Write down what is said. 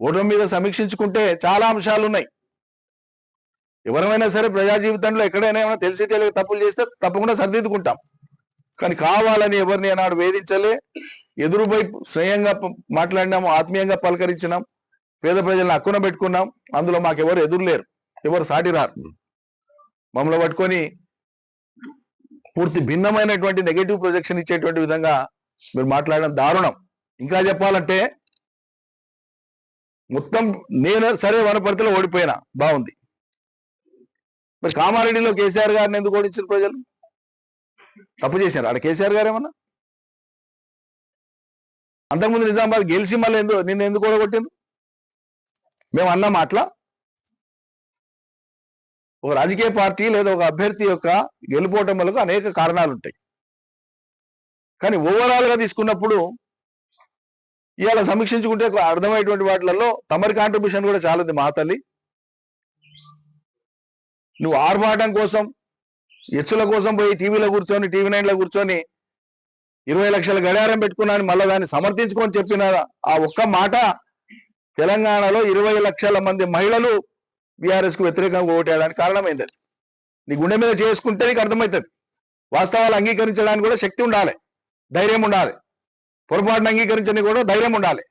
ఓటమి మీద సమీక్షించుకుంటే చాలా అంశాలు ఉన్నాయి. ఎవరైనా సరే ప్రజా జీవితంలో ఎక్కడైనా ఏమైనా తెలిసి తెలియక తప్పులు చేస్తే తప్పకుండా సరిదిద్దుకుంటాం. కానీ కావాలని ఎవరిని అన్నాడు వేధించలే, ఎదురుపై స్నేహంగా మాట్లాడినాము, ఆత్మీయంగా పలకరించినాం, పేద ప్రజలను హక్కున పెట్టుకున్నాం. అందులో మాకెవరు ఎదురులేరు, ఎవరు సాటి రారు. మమ్మల్ని పట్టుకొని పూర్తి భిన్నమైనటువంటి నెగటివ్ ప్రొజెక్షన్ ఇచ్చేటువంటి విధంగా మీరు మాట్లాడడం దారుణం. ఇంకా చెప్పాలంటే మొత్తం నేను సరే వనపర్తిలో ఓడిపోయినా బాగుంది, మరి కామారెడ్డిలో కేసీఆర్ గారిని ఎందుకు ఓడించారు ప్రజలు? తప్పు చేశారు ఆడ కేసీఆర్ గారు ఏమన్నా? అంతకుముందు నిజామాబాద్ గెలిచి మళ్ళీ నిన్ను ఎందుకు ఓడగొట్టిండ్రు? మేము అన్నాం అట్లా? ఒక రాజకీయ పార్టీ లేదా ఒక అభ్యర్థి యొక్క గెలుపోటములకు అనేక కారణాలు ఉంటాయి. కానీ ఓవరాల్ గా తీసుకున్నప్పుడు ఇవాళ సమీక్షించుకుంటే అర్థమయ్యేటువంటి వాటిలలో తమరి కాంట్రిబ్యూషన్ కూడా చాలా ఉంది. మా తల్లి, నువ్వు ఆర్భాటం కోసం, ఎచ్చుల కోసం పోయి టీవీలో కూర్చొని, టీవీ 9లో కూర్చొని 20 లక్షల గడియారం పెట్టుకున్నాను మళ్ళీ దాన్ని సమర్థించుకొని చెప్పిన ఆ ఒక్క మాట తెలంగాణలో 20 లక్షల మంది మహిళలు బీఆర్ఎస్ కు వ్యతిరేకంగా ఓటేయడానికి కారణమైంది. నీ గుండె మీద చేసుకుంటే నీకు అర్థమవుతుంది. వాస్తవాలు అంగీకరించడానికి కూడా శక్తి ఉండాలి, ధైర్యం ఉండాలి, పొరపాటును అంగీకరించడానికి కూడా ధైర్యం ఉండాలి.